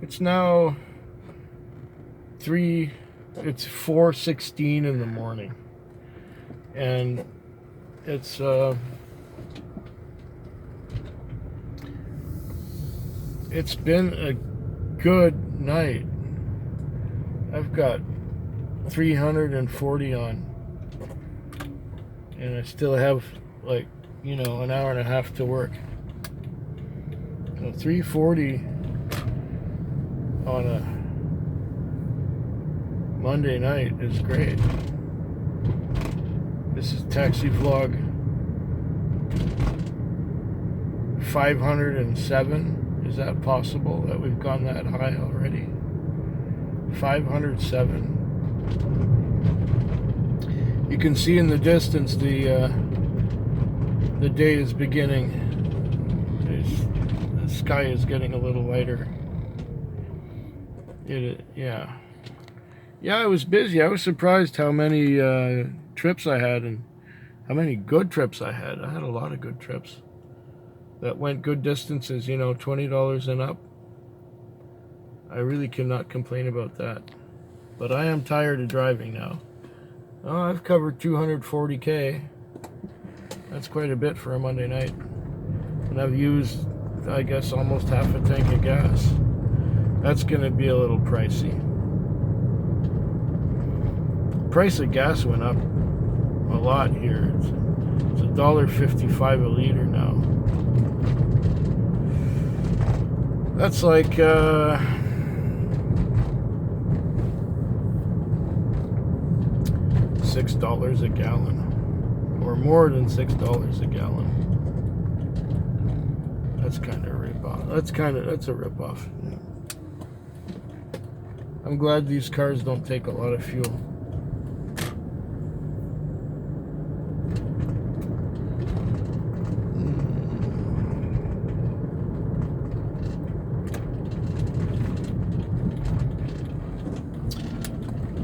It's now it's 4:16 in the morning, and it's been a good night. I've got 340 on, and I still have an hour and a half to work. So 340 on a Monday night is great. This is Taxi Vlog 507. Is that possible that we've gone that high already? 507. You can see in the distance the day is beginning. The sky is getting a little lighter. Yeah, I was busy. I was surprised how many trips I had and how many good trips I had. I had a lot of good trips that went good distances, $20 and up. I really cannot complain about that. But I am tired of driving now. Oh, I've covered 240K. That's quite a bit for a Monday night. And I've used, I guess, almost half a tank of gas. That's going to be a little pricey. Price of gas went up a lot here. It's $1.55 a liter now. That's like $6 a gallon, or more than $6 a gallon. That's kind of a rip-off. That's a rip-off. Yeah. I'm glad these cars don't take a lot of fuel.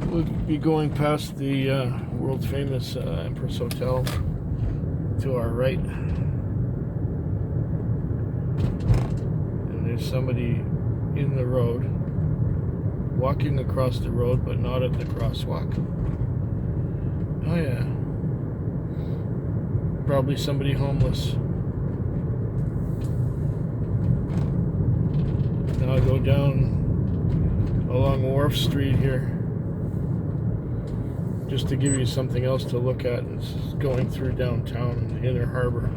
We'll be going past the world famous Empress Hotel to our right. And there's somebody in the road, walking across the road, but not at the crosswalk. Oh yeah. Probably somebody homeless. Now I go down along Wharf Street here, just to give you something else to look at. It's going through downtown in the Inner Harbor.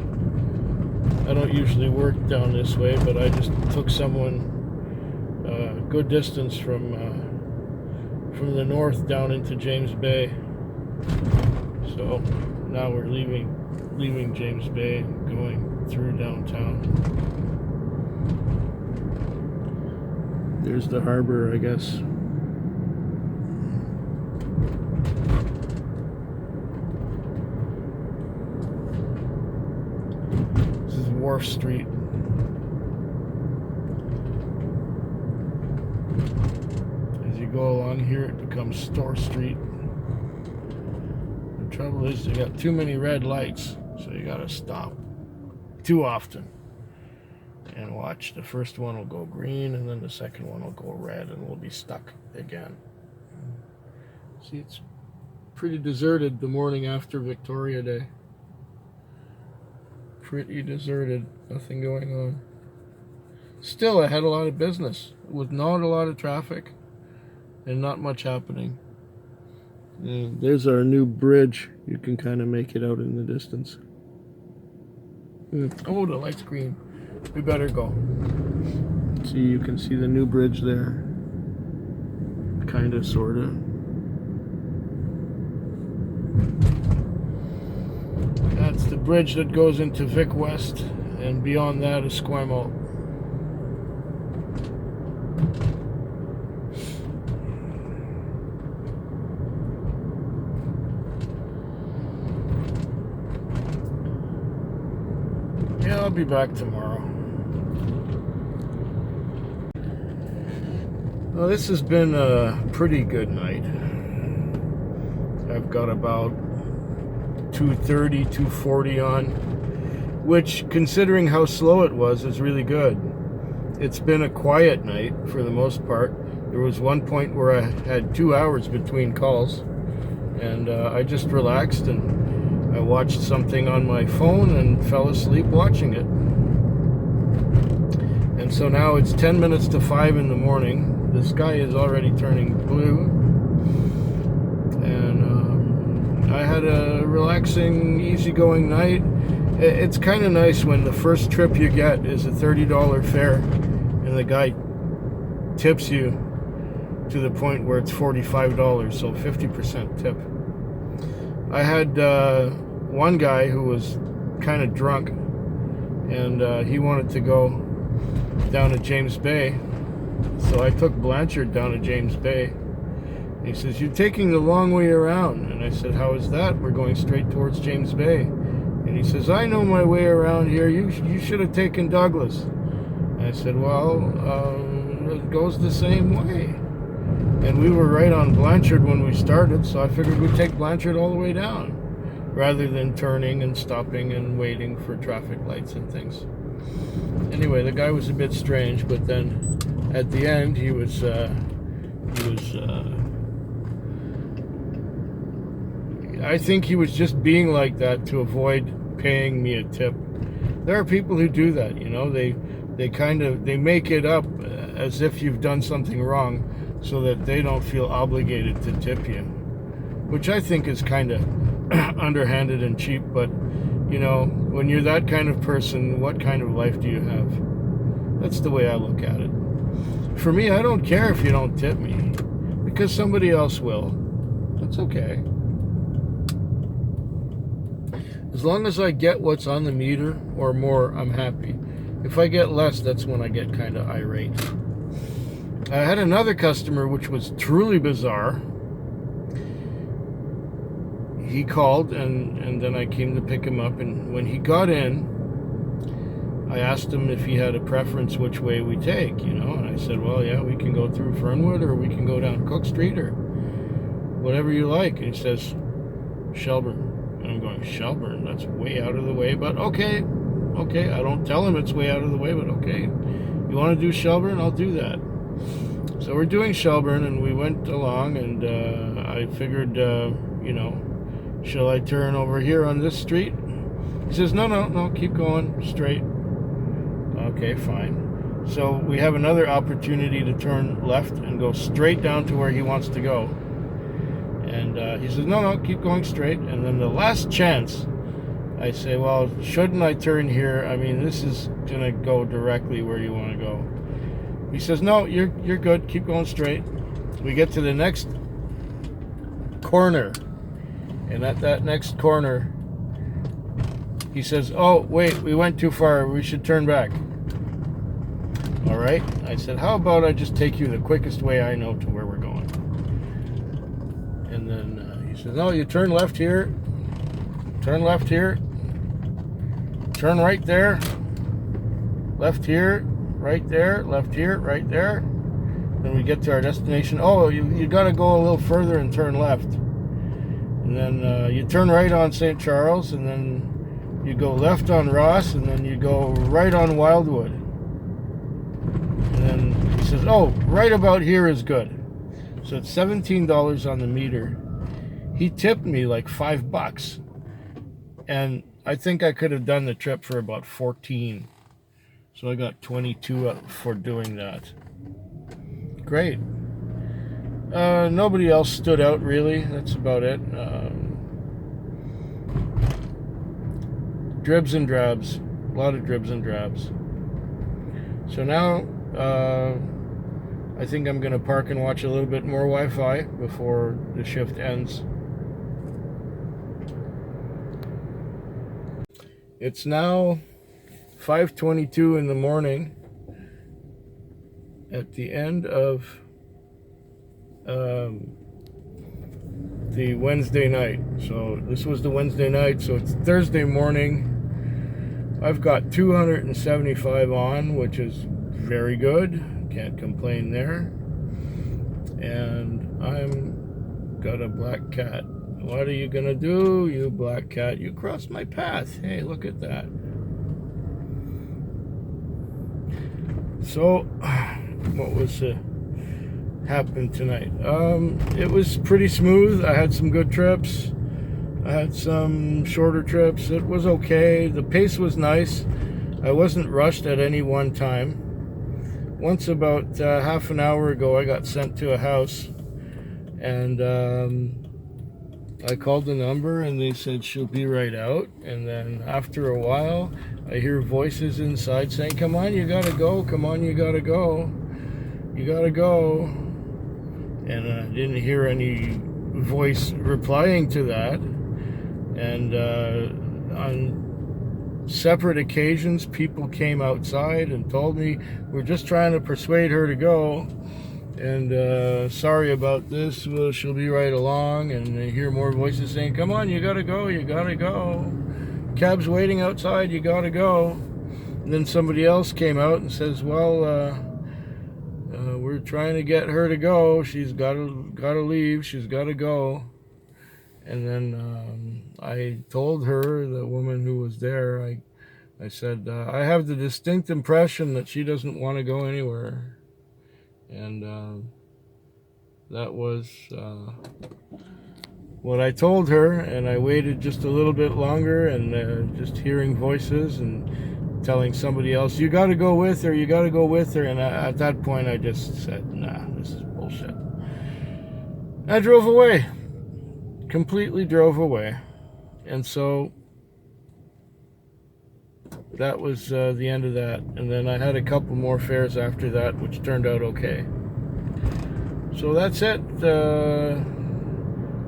I don't usually work down this way, but I just took someone a good distance from the north down into James Bay. So now we're leaving James Bay, going through downtown. There's the harbor, I guess. This is Wharf Street. As you go along here, it becomes Store Street. The trouble is, you got too many red lights, so you gotta stop too often and watch. The first one will go green, and then the second one will go red, and we'll be stuck again. See, it's pretty deserted the morning after Victoria Day. Pretty deserted, nothing going on. Still, I had a lot of business with not a lot of traffic and not much happening. And there's our new bridge. You can kind of make it out in the distance. Oh, the light's green. We better go. See, you can see the new bridge there. Kind of, sort of. That's the bridge that goes into Vic West, and beyond that is Esquimalt. Yeah, I'll be back tomorrow. Well, this has been a pretty good night. I've got about 230, 240 on, which, considering how slow it was, is really good. it's been a quiet night for the most part. There was one point where I had 2 hours between calls, and I just relaxed and I watched something on my phone and fell asleep watching it. And so now it's 10 minutes to 5 in the morning. The sky is already turning blue. And I had a relaxing, easygoing night. It's kind of nice when the first trip you get is a $30 fare and the guy tips you to the point where it's $45, so 50% tip. I had one guy who was kind of drunk, and he wanted to go down to James Bay, so I took Blanchard down to James Bay. He says, "You're taking the long way around." And I said, "How is that? We're going straight towards James Bay." And he says, "I know my way around here. You should have taken Douglas." And I said, "Well, it goes the same way." And we were right on Blanchard when we started, so I figured we'd take Blanchard all the way down, rather than turning and stopping and waiting for traffic lights and things. Anyway, the guy was a bit strange, but then at the end he was I think he was just being like that to avoid paying me a tip. There are people who do that, you know, they make it up as if you've done something wrong so that they don't feel obligated to tip you, which I think is kind of underhanded and cheap. But you know, when you're that kind of person, what kind of life do you have? That's the way I look at it. For me, I don't care if you don't tip me, because somebody else will. That's okay. As long as I get what's on the meter or more, I'm happy. If I get less, that's when I get kind of irate. I had another customer which was truly bizarre. He called, and then I came to pick him up, and when he got in, I asked him if he had a preference which way we take, you know, and I said, "Well, yeah, we can go through Fernwood, or we can go down Cook Street, or whatever you like." And he says, "Shelburne." And I'm going, "Shelburne? That's way out of the way, but okay. I don't tell him it's way out of the way, but okay. You want to do Shelburne? I'll do that." So we're doing Shelburne, and we went along, and I figured, you know, shall I turn over here on this street? He says, no, keep going straight. Okay, fine. So we have another opportunity to turn left and go straight down to where he wants to go. And he says, no, keep going straight. And then the last chance, I say, "Well, shouldn't I turn here? I mean, this is going to go directly where you want to go." He says, "No, you're good. Keep going straight." We get to the next corner. And at that next corner, he says, "Oh, wait, we went too far. We should turn back." All right. I said, "How about I just take you the quickest way I know to where we're going?" And then he says, "No, you turn left here. Turn left here. Turn right there. Left here. Right there. Left here. Right there." Then we get to our destination. "Oh, you got to go a little further and turn left. And then you turn right on St. Charles, and then you go left on Ross, and then you go right on Wildwood." And then he says, "Oh, right about here is good." So it's $17 on the meter. He tipped me like $5, and I think I could have done the trip for about 14. So I got 22 for doing that. Great. Nobody else stood out, really. That's about it. Dribs and drabs. A lot of dribs and drabs. So now, I think I'm going to park and watch a little bit more Wi-Fi before the shift ends. It's now 5:22 in the morning at the end of the Wednesday night. So this was the Wednesday night, so it's Thursday morning. I've got 275 on, which is very good. Can't complain there. And I'm got a black cat. What are you gonna do, you black cat? You crossed my path. Hey, look at that. So, what was happened tonight? It was pretty smooth. I had some good trips. I had some shorter trips. It was okay. The pace was nice. I wasn't rushed at any one time. Once, about half an hour ago, I got sent to a house, and I called the number and they said she'll be right out. And then after a while, I hear voices inside saying, "Come on, you gotta go. Come on, you gotta go. You gotta go." And I didn't hear any voice replying to that. And on separate occasions, people came outside and told me, "We're just trying to persuade her to go. And sorry about this, well, she'll be right along." And I hear more voices saying, "Come on, you gotta go, you gotta go. Cab's waiting outside, you gotta go." And then somebody else came out and says, "Well, we're trying to get her to go. She's gotta leave, she's gotta go." And then I told her, the woman who was there, I said, "I have the distinct impression that she doesn't want to go anywhere." And that was what I told her, and I waited just a little bit longer, and just hearing voices and telling somebody else, "You got to go with her, you got to go with her." And at that point I just said, "Nah, this is bullshit." I drove away, completely drove away. And so that was the end of that. And then I had a couple more fares after that, which turned out okay. So that's it.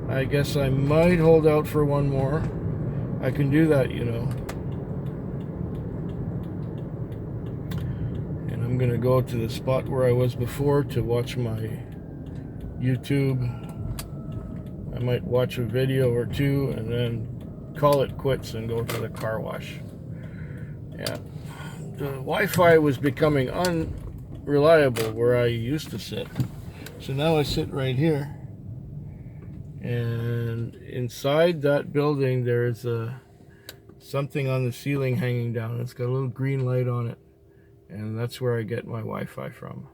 I guess I might hold out for one more. I can do that, you know. And I'm gonna go to the spot where I was before to watch my YouTube. I might watch a video or two and then call it quits and go to the car wash. Yeah, the Wi-Fi was becoming unreliable where I used to sit. So now I sit right here. And inside that building, there's something on the ceiling hanging down. It's got a little green light on it. And that's where I get my Wi-Fi from.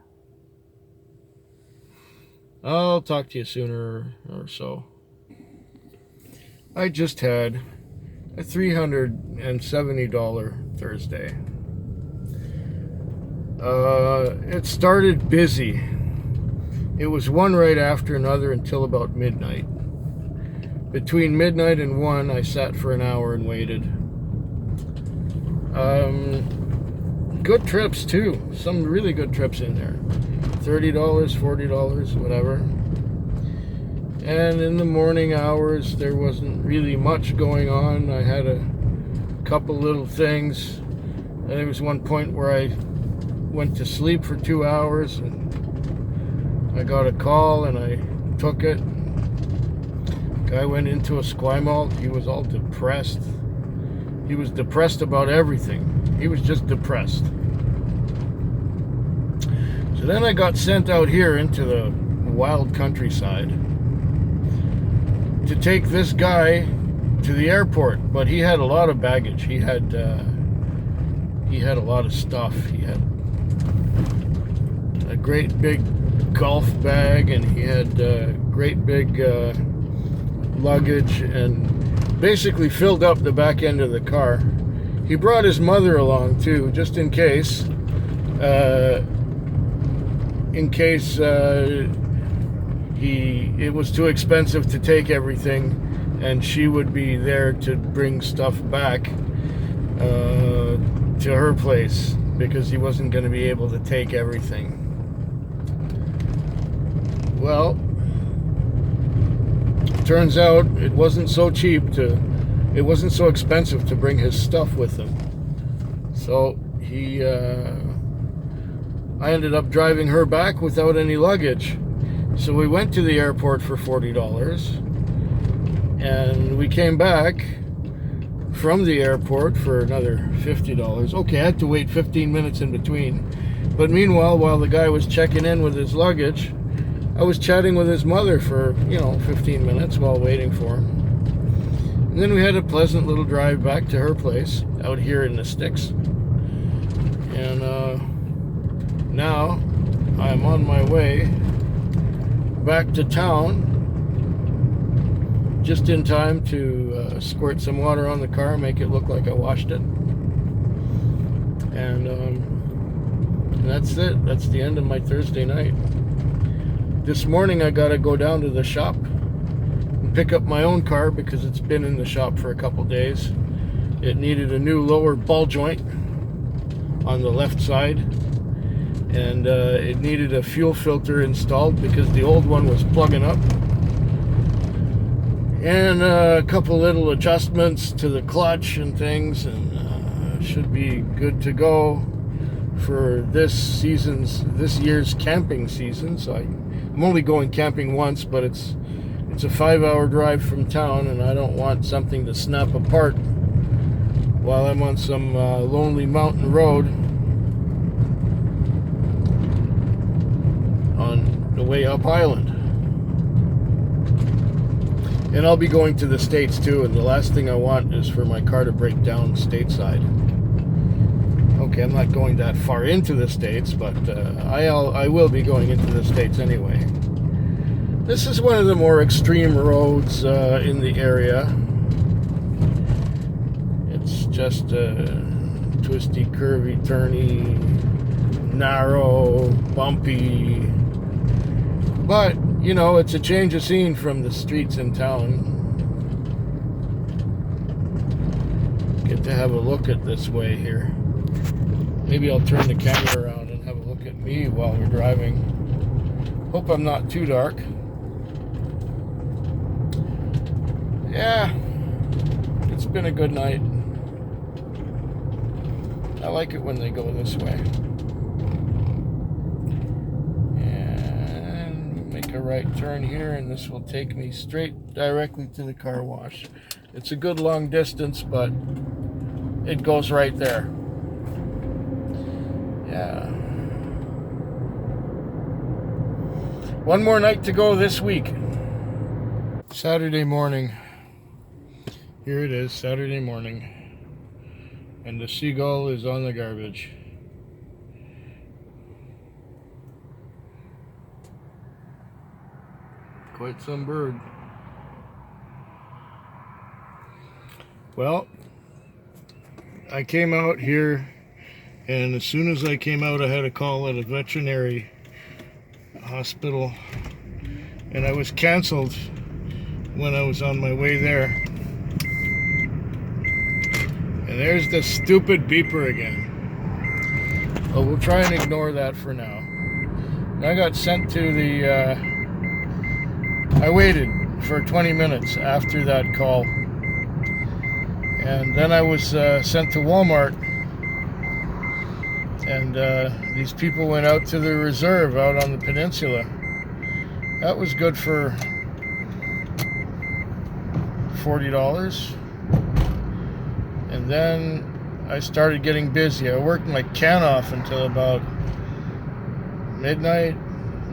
I'll talk to you sooner or so. I just had a $370 Thursday. It started busy. It was one right after another until about midnight. Between midnight and 1, I sat for an hour and waited. Good trips too. Some really good trips in there. $30, $40, whatever. And in the morning hours, there wasn't really much going on. I had a couple little things. And there was one point where I went to sleep for 2 hours, and I got a call and I took it. Guy went into a Esquimalt. He was all depressed. He was depressed about everything. He was just depressed. So then I got sent out here into the wild countryside to take this guy to the airport, but he had a lot of baggage. He had a lot of stuff. He had a great big golf bag, and he had great big luggage, and basically filled up the back end of the car. He brought his mother along too, just in case it was too expensive to take everything, and she would be there to bring stuff back to her place, because he wasn't going to be able to take everything. Well, turns out it wasn't so expensive to bring his stuff with him. So I ended up driving her back without any luggage. So we went to the airport for $40, and we came back from the airport for another $50. Okay, I had to wait 15 minutes in between. But meanwhile, while the guy was checking in with his luggage, I was chatting with his mother for, 15 minutes while waiting for him. And then we had a pleasant little drive back to her place out here in the sticks. And now I'm on my way back to town, just in time to squirt some water on the car, make it look like I washed it. And that's it. That's the end of my Thursday night. This morning I gotta go down to the shop and pick up my own car because it's been in the shop for a couple days. It needed a new lower ball joint on the left side, and it needed a fuel filter installed because the old one was plugging up, and a couple little adjustments to the clutch and things, and should be good to go for this year's camping season. So I'm only going camping once, but it's a 5-hour drive from town, and I don't want something to snap apart while I'm on some lonely mountain road on the way up island. And I'll be going to the States too, and the last thing I want is for my car to break down stateside. Okay, I'm not going that far into the States, but I will be going into the States anyway. This is one of the more extreme roads in the area. It's just twisty, curvy, turny, narrow, bumpy. But, you know, it's a change of scene from the streets in town. Get to have a look at this way here. Maybe I'll turn the camera around and have a look at me while we're driving. Hope I'm not too dark. Yeah, it's been a good night. I like it when they go this way. And make a right turn here, and this will take me straight directly to the car wash. It's a good long distance, but it goes right there. Yeah. One more night to go this week. Saturday morning. Here it is, Saturday morning. And the seagull is on the garbage. Quite some bird. Well, I came out here, and as soon as I came out, I had a call at a veterinary hospital, and I was canceled when I was on my way there. And there's the stupid beeper again. But we'll try and ignore that for now. I got sent to the I waited for 20 minutes after that call, and then I was sent to Walmart, and these people went out to the reserve out on the peninsula. That was good for $40. And then I started getting busy. I worked my can off until about midnight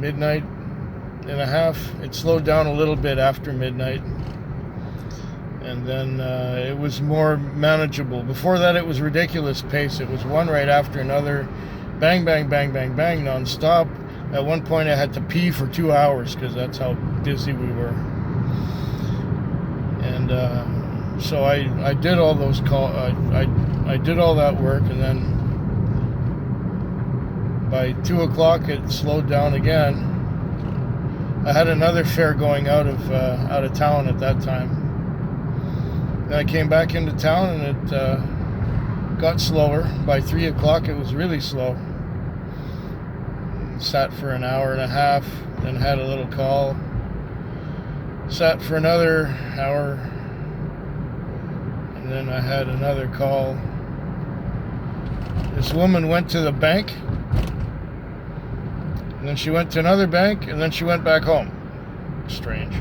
and a half. It slowed down a little bit after midnight, and then it was more manageable. Before that, it was ridiculous pace. It was one right after another, bang, bang, bang, bang, bang, nonstop. At one point, I had to pee for 2 hours because that's how busy we were. And so I did all those I did all that work, and then by 2 o'clock it slowed down again. I had another fare going out of town at that time. Then I came back into town, and it got slower. By 3 o'clock it was really slow. Sat for an hour and a half, then had a little call. Sat for another hour, and then I had another call. This woman went to the bank, and then she went to another bank, and then she went back home. Strange.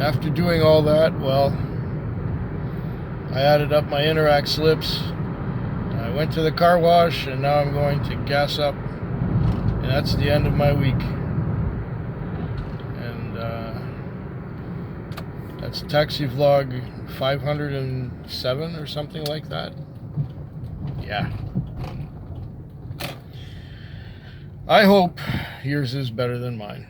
After doing all that, well, I added up my Interac slips. I went to the car wash, and now I'm going to gas up, and that's the end of my week. That's taxi vlog 507 or something like that. Yeah. I hope yours is better than mine.